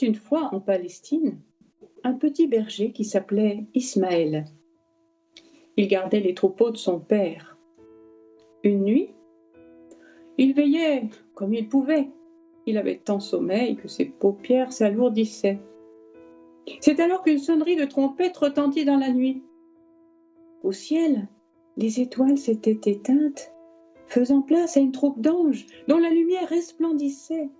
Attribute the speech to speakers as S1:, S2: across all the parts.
S1: une fois en Palestine un petit berger qui s'appelait Ismaël. Il gardait les troupeaux de son père. Une nuit, il veillait comme il pouvait. Il avait tant sommeil que ses paupières s'alourdissaient. C'est alors qu'une sonnerie de trompette retentit dans la nuit. Au ciel, les étoiles s'étaient éteintes, faisant place à une troupe d'anges dont la lumière resplendissait,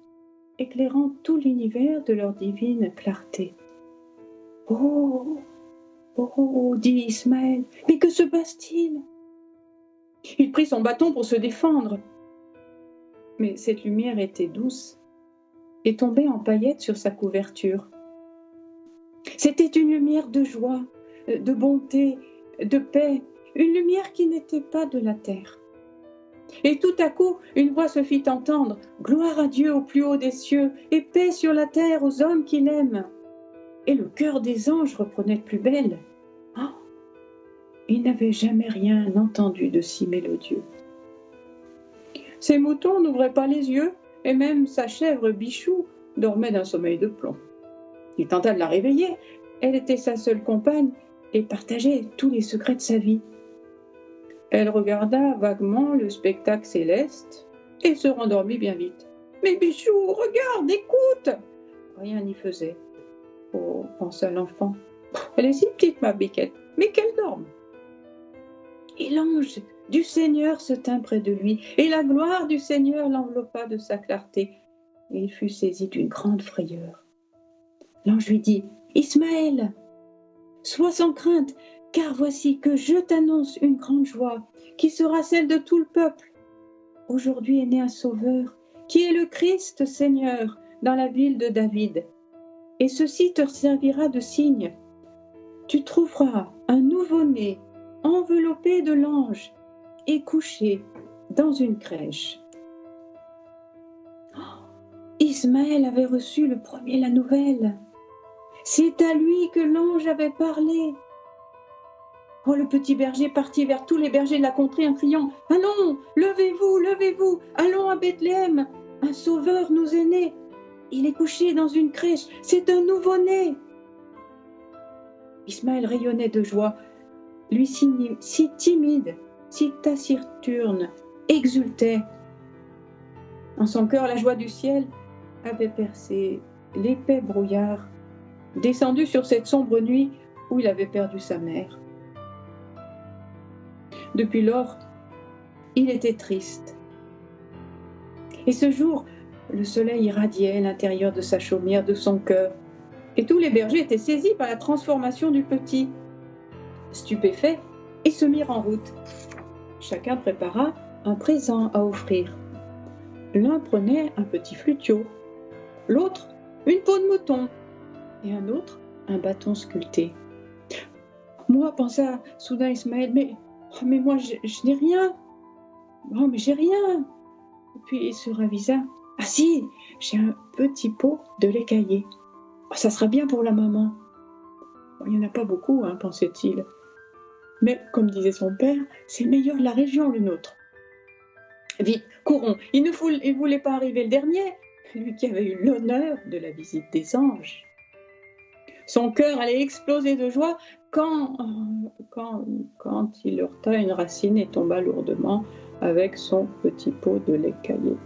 S1: éclairant tout l'univers de leur divine clarté. « Oh, oh, dit Ismaël, mais que se passe-t-il » Il prit son bâton pour se défendre. Mais cette lumière était douce et tombait en paillettes sur sa couverture. C'était une lumière de joie, de bonté, de paix, une lumière qui n'était pas de la terre. Et tout à coup, une voix se fit entendre, « Gloire à Dieu au plus haut des cieux, et paix sur la terre aux hommes qu'il aime. » Et le cœur des anges reprenait de plus belle. Oh, ils n'avaient jamais rien entendu de si mélodieux. Ses moutons n'ouvraient pas les yeux, et même sa chèvre Bichou dormait d'un sommeil de plomb. Il tenta de la réveiller. Elle était sa seule compagne et partageait tous les secrets de sa vie. Elle regarda vaguement le spectacle céleste et se rendormit bien vite. « Mais Bichou, regarde, écoute !» Rien n'y faisait. « Oh, pensa l'enfant, elle est si petite, ma biquette, mais qu'elle dorme !» Et l'ange du Seigneur se tint près de lui, et la gloire du Seigneur l'enveloppa de sa clarté, et il fut saisi d'une grande frayeur. L'ange lui dit, « Ismaël, sois sans crainte, car voici que je t'annonce une grande joie, qui sera celle de tout le peuple. Aujourd'hui est né un sauveur, qui est le Christ Seigneur, dans la ville de David. Et ceci te servira de signe. Tu trouveras un nouveau-né, enveloppé de l'ange, et couché dans une crèche. » Ismaël avait reçu le premier la nouvelle. C'est à lui que l'ange avait parlé. Oh, le petit berger partit vers tous les bergers de la contrée en criant « Allons, levez-vous, levez-vous, allons à Bethléem, un sauveur nous est né. Il est couché dans une crèche, c'est un nouveau-né. » Ismaël rayonnait de joie. Lui si timide, si taciturne, exultait. En son cœur, la joie du ciel avait percé l'épais brouillard, descendu sur cette sombre nuit où il avait perdu sa mère. Depuis lors, il était triste. Et ce jour, le soleil irradiait l'intérieur de sa chaumière, de son cœur, et tous les bergers étaient saisis par la transformation du petit. Stupéfaits, ils se mirent en route. Chacun prépara un présent à offrir. L'un prenait un petit flutio, l'autre une peau de mouton, et un autre un bâton sculpté. « Moi, pensa soudain Ismaël, mais moi, je n'ai rien. Oh, mais j'ai rien. » Puis il se ravisa. « Ah si, j'ai un petit pot de lait caillé. Oh, ça sera bien pour la maman. » Il n'y en a pas beaucoup, hein, pensait-il. Mais, comme disait son père, c'est le meilleur de la région, le nôtre. Vite, courons, il ne voulait pas arriver le dernier, lui qui avait eu l'honneur de la visite des anges. Son cœur allait exploser de joie quand il heurta une racine et tomba lourdement avec son petit pot de lait caillé.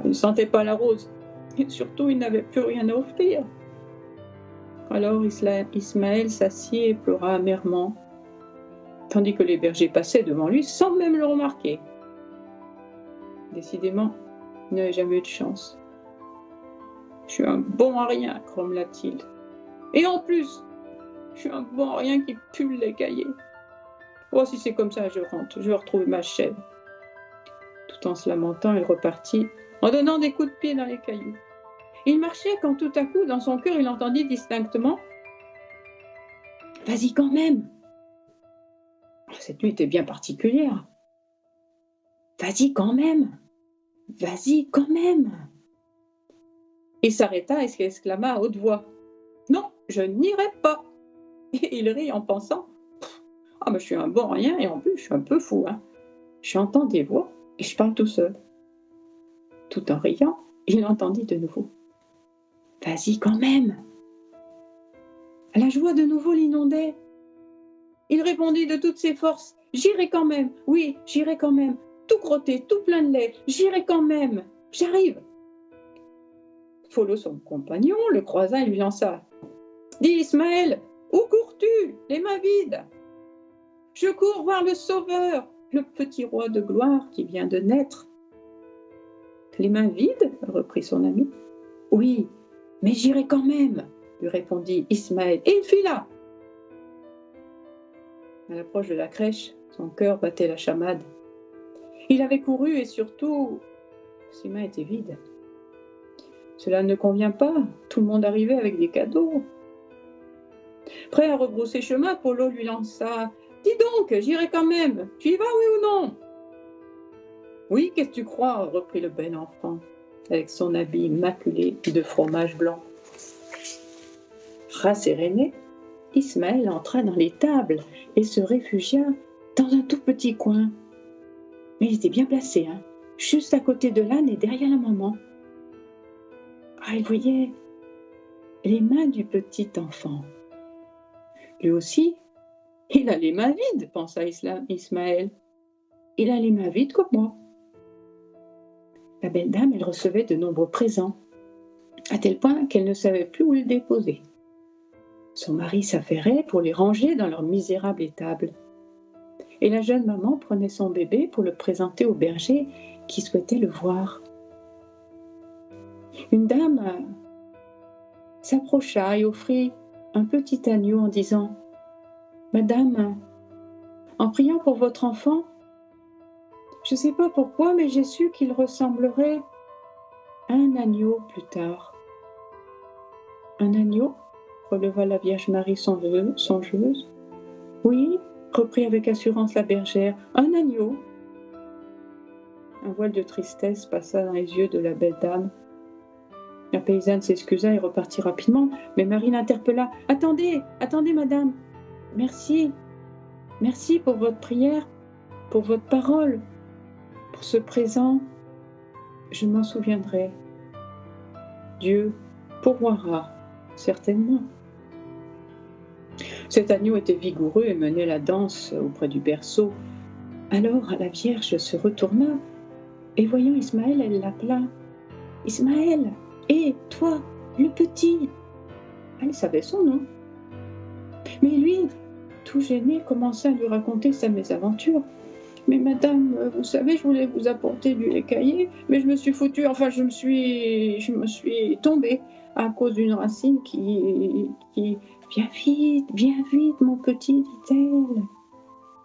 S1: Il ne sentait pas la rose, et surtout il n'avait plus rien à offrir. Alors Ismaël s'assit et pleura amèrement, tandis que les bergers passaient devant lui sans même le remarquer. Décidément, il n'avait jamais eu de chance. « Je suis un bon à rien, grommela-t-il. Et en plus, je suis un bon à rien qui pue le lait caillé. Oh, si c'est comme ça, je rentre, je vais retrouver ma chèvre. » Tout en se lamentant, il repartit en donnant des coups de pied dans les cailloux. Il marchait quand tout à coup, dans son cœur, il entendit distinctement « Vas-y quand même !» Cette nuit était bien particulière. « Vas-y quand même ! Vas-y quand même !» Il s'arrêta et s'exclama à haute voix « Non, je n'irai pas !» Et il rit en pensant « Ah, mais je suis un bon rien et en plus, je suis un peu fou. Hein. J'entends des voix et je parle tout seul. » Tout en riant, il entendit de nouveau Vas-y quand même. La joie de nouveau l'inondait. Il répondit de toutes ses forces, j'irai quand même, oui, j'irai quand même, tout crotté, tout plein de lait, j'irai quand même, j'arrive. Follo, son compagnon, le croisa et lui lança. Dis Ismaël, où cours-tu, les mains vides? Je cours voir le Sauveur, le petit roi de gloire qui vient de naître. Les mains vides, reprit son ami. Oui, mais j'irai quand même, lui répondit Ismaël, et il fila. À l'approche de la crèche, son cœur battait la chamade. Il avait couru et surtout, ses mains étaient vides. Cela ne convient pas, tout le monde arrivait avec des cadeaux. Prêt à rebrousser chemin, Follo lui lança. Dis donc, j'irai quand même, tu y vas, oui ou non? Oui, qu'est-ce que tu crois, reprit le bel enfant, avec son habit maculé de fromage blanc. Rasséréné, Ismaël entra dans l'étable et se réfugia dans un tout petit coin. Mais il était bien placé, juste à côté de l'âne et derrière la maman. Ah, il voyait les mains du petit enfant. Lui aussi, il a les mains vides, pensa Ismaël. Il a les mains vides comme moi. La belle dame, elle recevait de nombreux présents, à tel point qu'elle ne savait plus où les déposer. Son mari s'affairait pour les ranger dans leur misérable étable. Et la jeune maman prenait son bébé pour le présenter au berger qui souhaitait le voir. Une dame s'approcha et offrit un petit agneau en disant « Madame, en priant pour votre enfant, je ne sais pas pourquoi, mais j'ai su qu'il ressemblerait à un agneau plus tard. » Un agneau, releva la Vierge Marie songeuse. Oui, reprit avec assurance la bergère, un agneau. Un voile de tristesse passa dans les yeux de la belle dame. La paysanne s'excusa et repartit rapidement, mais Marie l'interpella. « Attendez, attendez, madame. Merci pour votre prière, pour votre parole, pour ce présent. Je m'en souviendrai. Dieu pourvoira, certainement. » Cet agneau était vigoureux et menait la danse auprès du berceau. Alors la Vierge se retourna et voyant Ismaël, elle l'appela. « Ismaël, hé, toi, le petit !» Elle savait son nom. Mais lui, tout gêné, commença à lui raconter sa mésaventure. « Mais madame, vous savez, je voulais vous apporter du lait caillé, mais je me suis foutue, enfin je me suis tombée à cause d'une racine qui... Viens vite, mon petit, dit-elle.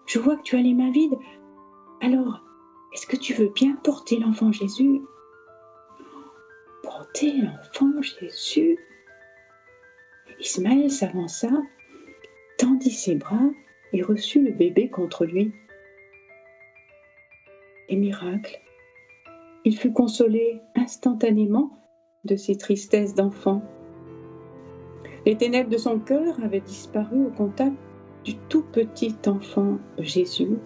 S1: Je vois que tu as les mains vides. Alors, est-ce que tu veux bien porter l'enfant Jésus? Porter l'enfant Jésus? Ismaël s'avança, tendit ses bras et reçut le bébé contre lui. Et miracle, il fut consolé instantanément de ses tristesses d'enfant. Les ténèbres de son cœur avaient disparu au contact du tout petit enfant Jésus,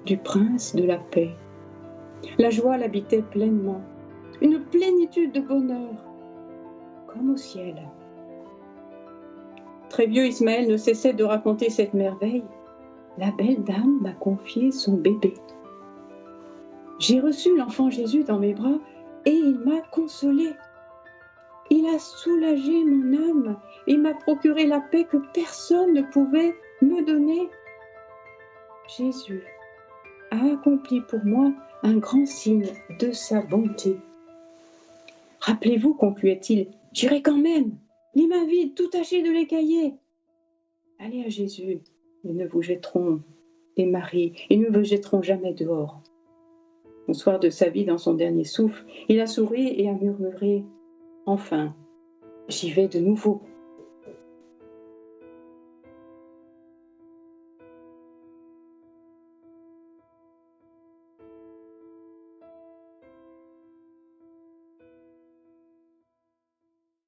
S1: du prince de la paix. La joie l'habitait pleinement, une plénitude de bonheur, comme au ciel. Très vieux, Ismaël ne cessait de raconter cette merveille. La belle dame m'a confié son bébé. J'ai reçu l'enfant Jésus dans mes bras et il m'a consolé. Il a soulagé mon âme et m'a procuré la paix que personne ne pouvait me donner. Jésus a accompli pour moi un grand signe de sa bonté. Rappelez-vous, concluait-il, j'irai quand même, les mains vides, tout tachées de lait caillé. Allez à Jésus, ils ne vous jetteront, les maris, ils ne vous jetteront jamais dehors. Au soir de sa vie, dans son dernier souffle, il a souri et a murmuré. Enfin, j'y vais de nouveau.